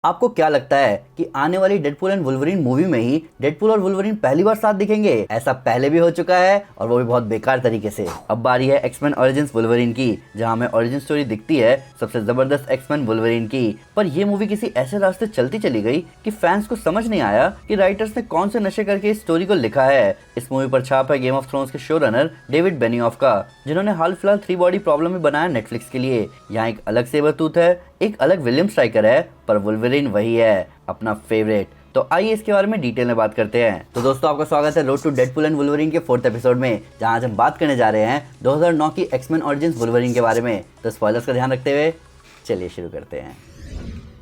आपको क्या लगता है कि आने वाली डेडपूल एंड वुल्वरीन मूवी में ही डेडपूल और वुल्वरीन पहली बार साथ दिखेंगे? ऐसा पहले भी हो चुका है और वो भी बहुत बेकार तरीके से। अब बारी है एक्समैन ओरिजिन्स वुल्वरीन की, जहां हमें ओरिजिन स्टोरी दिखती है सबसे जबरदस्त एक्समैन वुल्वरीन की। पर ये मूवी किसी ऐसे रास्ते चलती चली गई कि फैंस को समझ नहीं आया कि राइटर्स ने कौन से नशे करके इस स्टोरी को लिखा है। इस मूवी पर छाप है गेम ऑफ थ्रोन्स के शो रनर डेविड बेनियॉफ का, जिन्होंने हाल फिलहाल 3 बॉडी प्रॉब्लम में बनाया नेटफ्लिक्स के लिए। यहाँ एक अलग सेबरटूथ है, एक अलग विलियम स्ट्राइकर है, पर वुल्वरीन वही है, अपना फेवरेट। तो आइए इसके बारे में डिटेल में बात करते हैं। तो दोस्तों, आपका स्वागत है road to Deadpool and Wolverine के 4th एपिसोड में, जहां आज हम बात करने जा रहे हैं 2009 की एक्समैन ओरिजिन्स वुल्वरीन के बारे में। तो स्पॉयलर्स का ध्यान रखते हुए चलिए शुरू करते हैं।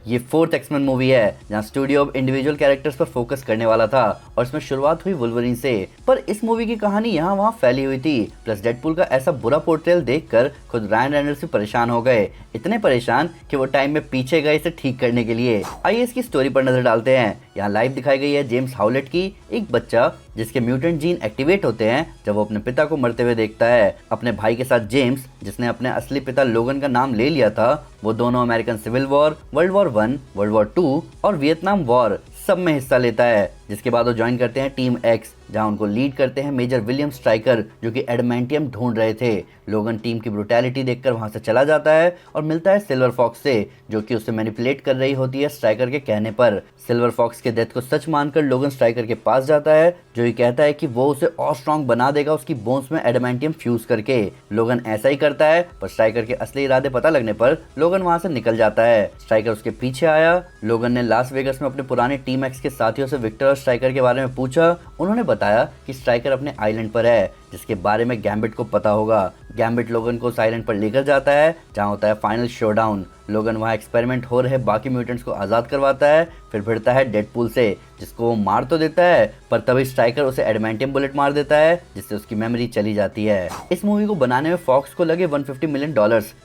ये 4th एक्समैन मूवी है जहां स्टूडियो अब इंडिविजुअल कैरेक्टर्स पर फोकस करने वाला था और इसमें शुरुआत हुई वुल्वरीन से। पर इस मूवी की कहानी यहाँ वहाँ फैली हुई थी। प्लस डेडपूल का ऐसा बुरा पोर्ट्रेल देखकर खुद रायन रेनॉल्ड्स भी परेशान हो गए, इतने परेशान कि वो टाइम में पीछे गए इसे ठीक करने के लिए। आइए इसकी स्टोरी पर नजर डालते हैं। यहाँ लाइव दिखाई गई है जेम्स हाउलेट की, एक बच्चा जिसके म्यूटेंट जीन एक्टिवेट होते हैं जब वो अपने पिता को मरते हुए देखता है। अपने भाई के साथ जेम्स, जिसने अपने असली पिता लोगन का नाम ले लिया था, वो दोनों American civil war, world war 1, world war 2 और वियतनाम वॉर सब में हिस्सा लेता है। जिसके बाद वो ज्वाइन करते हैं टीम एक्स, जहां उनको लीड करते हैं मेजर विलियम स्ट्राइकर, जो कि एडमेंटियम ढूंढ रहे थे। लोगन टीम की ब्रुटैलिटी देखकर वहां से चला जाता है और मिलता है सिल्वर फॉक्स से, जो कि उसे मैनिपुलेट कर रही होती है स्ट्राइकर के कहने पर। सिल्वर फॉक्स के डेथ को सच मानकर लोगन स्ट्राइकर के पास जाता है, जो ये कहता है कि वो उसे और स्ट्रॉन्ग बना देगा उसकी बोन्स में एडमेंटियम फ्यूज करके। लोगन ऐसा ही करता है, पर स्ट्राइकर के असली इरादे पता लगने पर लोगन वहां से निकल जाता है। स्ट्राइकर उसके पीछे आया। लोगन ने लास वेगस में अपने पुराने टीम एक्स के साथियों से विक्टर और स्ट्राइकर के बारे में पूछा। उन्होंने बताया कि स्ट्राइकर अपने आइलैंड पर है, जिसके बारे में गैम्बिट को पता होगा। गैम्बिट लोगन को उस आइलैंड पर लेकर जाता है, जहां होता है फाइनल शोडाउन। लोगन वहां एक्सपेरिमेंट हो रहे बाकी म्यूटेंट्स को आज़ाद करवाता है, फिर भिड़ता है डेडपूल से, जिसको वो मार तो देता है, पर तभी स्ट्राइकर उसे एडमेंटियम बुलेट मार देता है, जिससे उसकी मेमोरी चली जाती है। इस मूवी को बनाने में फॉक्स को लगे $150 मिलियन,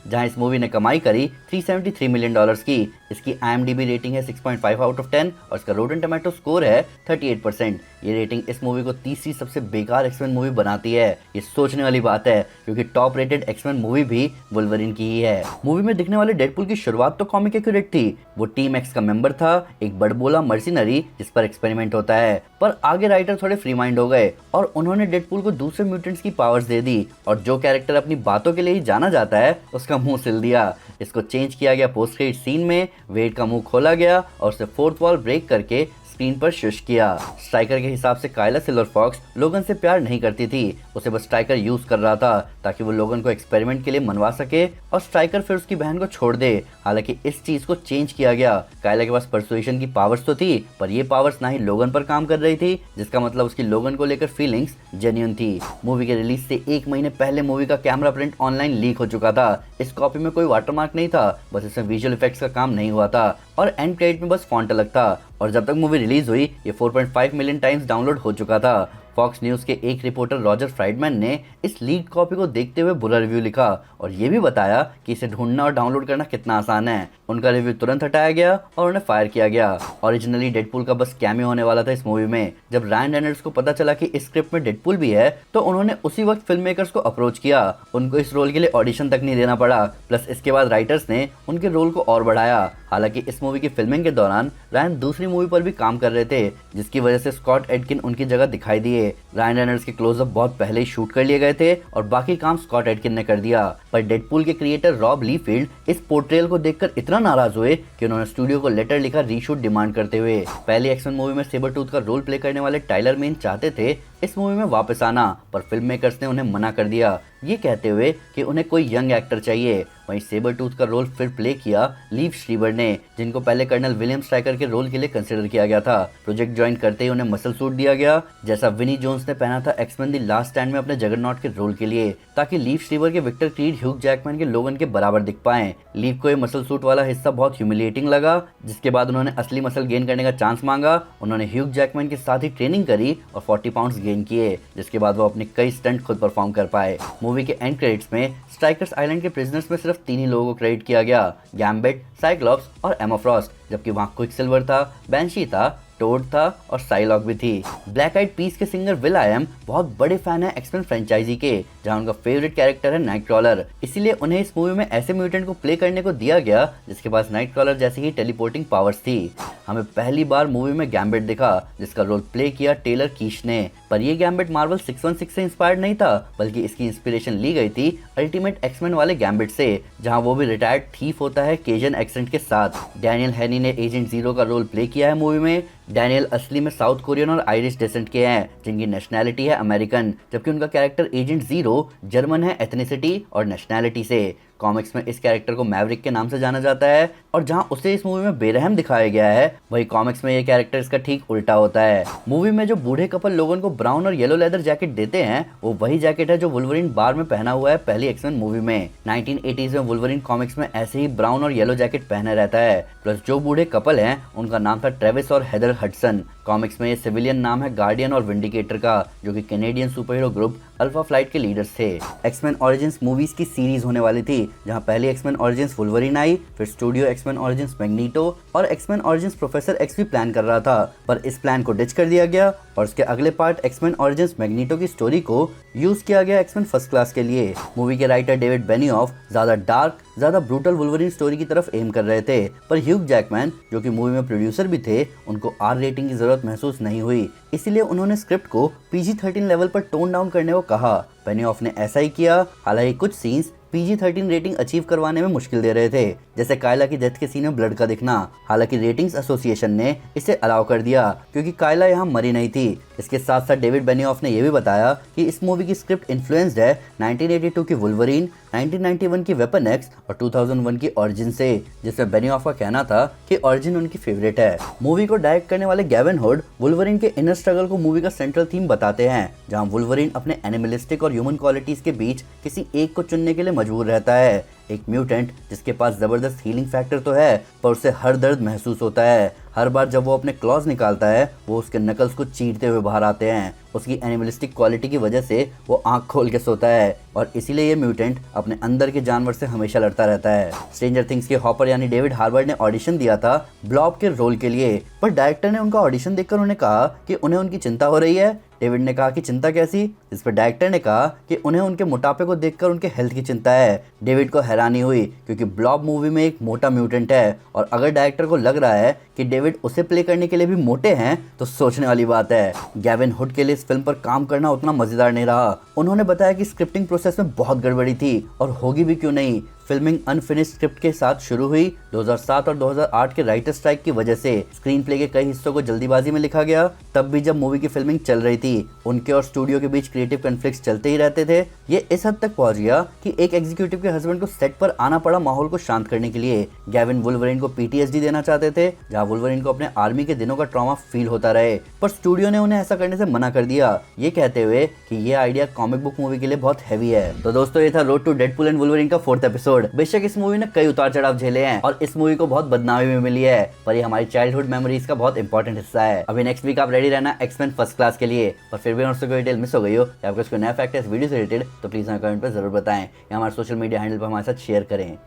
जहां इस मूवी ने कमाई करी $373 मिलियन की। इसकी IMDb रेटिंग है 6.5 आउट ऑफ 10 और इसका रोटन टोमेटो स्कोर है 38%। ये रेटिंग इस मूवी को तीसरी सबसे बेकार एक्समैन मूवी बनाती है। ये सोचने वाली बात है, क्योंकि टॉप रेटेड एक्समैन मूवी भी वुल्वरीन की ही है। मूवी में दिखने वाले डेडपूल की शुरुआत तो कॉमिक एक्यूरेट थी। वो टीम एक्स का मेंबर था, एक बड़बोला मर्सिनरी जिस पर एक्सपेरिमेंट होता है। पर आगे राइटर थोड़े फ्री माइंड हो गए और उन्होंने डेडपूल को दूसरे म्यूटेंट्स की पावर्स दे दी, और जो कैरेक्टर अपनी बातों के लिए ही जाना जाता है उसका मुंह सिल दिया। इसको चेंज किया गया पोस्ट क्रेडिट सीन में। वेड का मुंह खोला गया और उसे 4th वॉल ब्रेक करके स्क्रीन पर शुश किया। स्ट्राइकर के हिसाब से कायला सिल्वर फॉक्स लोगन से प्यार नहीं करती थी, उसे बस स्ट्राइकर यूज कर रहा था ताकि वो लोगन को एक्सपेरिमेंट के लिए मनवा सके और स्ट्राइकर फिर उसकी बहन को छोड़ दे। हालांकि इस चीज को चेंज किया गया। कायला के पास परसुएशन की पावर्स तो थी, पर ये पावर्स ना ही लोगन पर काम कर रही थी, जिसका मतलब उसकी लोगन को लेकर फीलिंग्स जेन्युइन थी। मूवी के रिलीज से 1 महीने पहले मूवी का कैमरा प्रिंट ऑनलाइन लीक हो चुका था। इस कॉपी में कोई वाटरमार्क नहीं था, बस इसमें विजुअल इफेक्ट्स का काम नहीं हुआ था और एंड क्रेडिट में बस फॉन्ट अलग था। और जब तक मूवी रिलीज हुई, ये 4.5 मिलियन टाइम्स डाउनलोड हो चुका था। फॉक्स न्यूज के एक रिपोर्टर रॉजर फ्राइडमैन ने इस लीक कॉपी को देखते हुए बुरा रिव्यू लिखा और ये भी बताया कि इसे ढूंढना और डाउनलोड करना कितना आसान है। उनका रिव्यू तुरंत हटाया गया और उन्हें फायर किया गया। ओरिजिनली डेडपूल का बस कैमियो होने वाला था इस मूवी में। जब रायन रेनॉल्ड्स को पता चला कि इस स्क्रिप्ट में डेडपूल भी है, तो उन्होंने उसी वक्त फिल्म मेकर्स को अप्रोच किया। उनको इस रोल के लिए ऑडिशन तक नहीं देना पड़ा। प्लस इसके बाद राइटर्स ने उनके रोल को और बढ़ाया। हालांकि इस मूवी की फिल्मिंग के दौरान रायन दूसरी मूवी पर भी काम कर रहे थे, जिसकी वजह से स्कॉट एडकिन उनकी जगह दिखाई दिए। रायन रेनॉल्ड्स के क्लोजअप बहुत पहले ही शूट कर लिए गए थे और बाकी काम स्कॉट एडकिन ने कर दिया। पर डेडपूल के क्रिएटर रॉब लीफील्ड इस पोर्ट्रेल को देखकर इतना नाराज हुए कि उन्होंने स्टूडियो को लेटर लिखा रीशूट डिमांड करते हुए। पहली एक्शन मूवी में सेबरटूथ का रोल प्ले करने वाले टाइलर मेन चाहते थे इस मूवी में वापस आना, पर फिल्म मेकर्स ने उन्हें मना कर दिया, ये कहते हुए कि उन्हें कोई यंग एक्टर चाहिए। वहीं सेबरटूथ का रोल फिर प्ले किया लीव श्रीबर ने, जिनको पहले कर्नल विलियम स्ट्राइकर के रोल के लिए कंसिडर किया गया था। प्रोजेक्ट ज्वाइन करते ही उन्हें मसल सूट दिया गया, जैसा विनी जोन्स ने पहना था एक्समैन द लास्ट स्टैंड में अपने जगरनॉट के रोल के लिए, ताकि लीव श्रीबर के विक्टर क्रीड ह्यूग जैकमैन के लोगन के बराबर दिख पाए। लीव को ये मसल सूट वाला हिस्सा बहुत ह्यूमिलिएटिंग लगा, जिसके बाद उन्होंने असली मसल गेन करने का चांस मांगा। उन्होंने ह्यूग जैकमैन के साथ ही ट्रेनिंग करी और 40 पाउंड्स गेन किए, जिसके बाद वो अपने कई स्टंट खुद परफॉर्म कर पाए। मूवी के एंड क्रेडिट्स में स्ट्राइकर्स आइलैंड के प्रिजनर्स में सिर्फ 3 ही लोगों को क्रेडिट किया गया, गैम्बिट, साइक्लॉप्स और एमा फ्रॉस्ट, जबकि वहां क्विकसिल्वर था, बैंशी था टोड था और साइलॉक भी थी। ब्लैक आइड पीस के सिंगर विल आई एम बहुत बड़े फैन है एक्समैन फ्रेंचाइजी के, जहां उनका फेवरेट कैरेक्टर है नाइटक्रॉलर। इसीलिए उन्हें इस मूवी में ऐसे म्यूटेंट को प्ले करने को दिया गया जिसके पास नाइटक्रॉलर जैसी ही टेलीपोर्टिंग पावर्स थी। हमें पहली बार मूवी में गैम्बिट दिखा जिसका रोल प्ले किया टेलर कीश ने। पर ये गैम्बिट मार्वल 616 से इंस्पायर्ड नहीं था, बल्कि इसकी इंस्पिरेशन ली गई थी अल्टीमेट एक्समैन वाले गैम्बिट से, जहां वो भी रिटायर्ड थीफ होता है केजन एक्सेंट के साथ। डैनियल हैनी ने एजेंट जीरो का रोल प्ले किया है मूवी में। डैनियल असली में साउथ कोरियन और आयरिश डेसेंट के हैं, जिनकी नेशनैलिटी है अमेरिकन, जबकि उनका कैरेक्टर एजेंट जीरो जर्मन है एथनिसिटी और नेशनैलिटी से। कॉमिक्स में इस कैरेक्टर को मैवरिक के नाम से जाना जाता है, और जहां उसे इस मूवी में बेरहम दिखाया गया है, वही कॉमिक्स में ये कैरेक्टर इसका ठीक उल्टा होता है। मूवी में जो बूढ़े कपल लोगन को ब्राउन और येलो लेदर जैकेट देते हैं, वो वही जैकेट है जो वुल्वरीन बार में पहना हुआ है पहली एक्समैन मूवी में। 1980s में वुल्वरीन कॉमिक्स में ऐसे ही ब्राउन और येलो जैकेट पहने रहता है। प्लस जो बूढ़े कपल हैं उनका नाम था ट्रेविस और हेदर हडसन। कॉमिक्स में ये सिविलियन नाम है गार्डियन और विंडिकेटर का, जो कि Canadian super hero group alpha flight के लीडर्स थे। एक्समैन ओरिजिन्स मूवीज की सीरीज होने वाली थी, जहां पहली एक्समैन ओरिजिन्स वुल्वरीन आई, फिर स्टूडियो एक्समैन ओरिजिन्स मैग्नीटो और एक्समैन ओरिजिन्स प्रोफेसर एक्स भी प्लान कर रहा था, पर इस प्लान को डिच कर दिया गया और उसके अगले पार्ट एक्समैन ओरिजिन्स मैग्नीटो की स्टोरी को यूज किया गया एक्समैन फर्स्ट क्लास के लिए। मूवी के राइटर डेविड बेनियॉफ ज्यादा डार्क, ज्यादा ब्रूटल वुल्वरीन स्टोरी की तरफ एम कर रहे थे, पर ह्यूग जैकमैन जो कि मूवी में प्रोड्यूसर भी थे, उनको आर रेटिंग की जरूरत महसूस नहीं हुई, इसीलिए उन्होंने स्क्रिप्ट को PG-13 लेवल पर टोन डाउन करने को कहा। बेनियॉफ ने ऐसा ही किया। हालांकि कुछ सीन्स PG-13 रेटिंग अचीव करवाने में मुश्किल दे रहे थे, जैसे कायला की डेथ के सीन में ब्लड का दिखना। हालांकि रेटिंग्स एसोसिएशन ने इसे अलाउ कर दिया क्योंकि कायला यहाँ मरी नहीं थी। इसके साथ साथ डेविड बेनियॉफ ने यह भी बताया कि इस मूवी की स्क्रिप्ट इन्फ्लुएंस्ड है 1982 की वुल्वरीन, 1991 की वेपन एक्स और 2001 की ऑरिजिन से, जिसमें बेनियॉफ का कहना था कि ऑरिजिन उनकी फेवरेट है। मूवी को डायरेक्ट करने वाले गेविन हुड वुल्वरीन के इनर स्ट्रगल को मूवी का सेंट्रल थीम बताते हैं, जहां वुल्वरीन अपने एनिमलिस्टिक और ह्यूमन क्वालिटीज के बीच किसी एक को चुनने के लिए मजबूर रहता है। एक म्यूटेंट जिसके पास जबरदस्त हीलिंग फैक्टर तो है, पर उसे हर दर्द महसूस होता है। हर बार जब वो अपने क्लॉज निकालता है, वो उसके नकल्स को चीरते हुए बाहर आते हैं। उसकी एनिमलिस्टिक क्वालिटी की वजह से वो आंख खोल के सोता है, और इसीलिए ये म्यूटेंट अपने अंदर के जानवर से हमेशा लड़ता रहता है। स्ट्रेंजर थिंग्स के हॉपर यानी डेविड हार्बर ने ऑडिशन दिया था ब्लॉब के रोल के लिए, पर डायरेक्टर ने उनका ऑडिशन देखकर उन्हें कहा कि उन्हें उनकी चिंता हो रही है। डेविड ने कहा कि चिंता कैसी, इस पर डायरेक्टर ने कहा कि उन्हें उनके मोटापे को देखकर उनके हेल्थ की चिंता है। डेविड को हैरानी हुई क्योंकि ब्लॉब मूवी में एक मोटा म्यूटेंट है, और अगर डायरेक्टर को लग रहा है कि डेविड उसे प्ले करने के लिए भी मोटे हैं तो सोचने वाली बात है। गेविन हुड के लिए इस फिल्म पर काम करना उतना मजेदार नहीं रहा। उन्होंने बताया कि स्क्रिप्टिंग प्रोसेस में बहुत गड़बड़ी थी, और होगी भी क्यों नहीं। फिल्मिंग अनफिनिश्ड स्क्रिप्ट के साथ शुरू हुई। 2007 और 2008 के राइटर स्ट्राइक की वजह से स्क्रीन प्ले के कई हिस्सों को जल्दीबाजी में लिखा गया। तब भी जब मूवी की फिल्मिंग चल रही थी, उनके और स्टूडियो के बीच क्रिएटिव कॉन्फ्लिक्ट्स चलते ही रहते थे। ये इस हद तक पहुंच गया कि एक एग्जीक्यूटिव के हस्बैंड को सेट पर आना पड़ा माहौल को शांत करने के लिए। गेविन वुल्वरीन को PTSD देना चाहते थे, जहां वुल्वरीन को अपने आर्मी के दिनों का ट्रॉमा फील होता रहे, पर स्टूडियो ने उन्हें ऐसा करने से मना कर दिया, ये कहते हुए कि ये आइडिया कॉमिक बुक मूवी के लिए बहुत हैवी है। तो दोस्तों, ये था road to Deadpool and Wolverine का 4th एपिसोड। बेशक इस मूवी ने कई उतार चढ़ाव झेले हैं और इस मूवी को बहुत बदनामी भी मिली है, पर ये हमारी चाइल्डहुड मेमोरीज का बहुत इंपॉर्टेंट हिस्सा है। अभी नेक्स्ट वीक आप रेडी रहना एक्समैन फर्स्ट क्लास के लिए। पर फिर भी कोई डिटेल मिस हो गई हो या आपको कोई नया फैक्ट है इस वीडियो से रिलेटेड, तो प्लीज हमें कमेंट पर जरूर बताएं या हमारे सोशल मीडिया हैंडल पर हमारे साथ शेयर करें।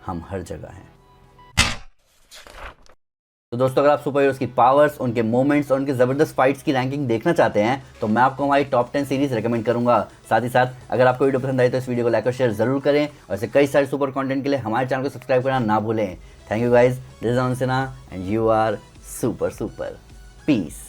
हम हर जगह हैं। तो दोस्तों, अगर आप सुपर हीरोज की पावर्स, उनके मोमेंट्स और उनके जबरदस्त फाइट्स की रैंकिंग देखना चाहते हैं, तो मैं आपको हमारी टॉप 10 सीरीज रेकमेंड करूंगा। साथ ही साथ अगर आपको वीडियो पसंद आई तो इस वीडियो को लाइक और शेयर जरूर करें, और ऐसे कई सारे सुपर कंटेंट के लिए हमारे चैनल को सब्सक्राइब करना ना भूलें। Thank you guys, this is Aman Sinha and you are super super. Piece.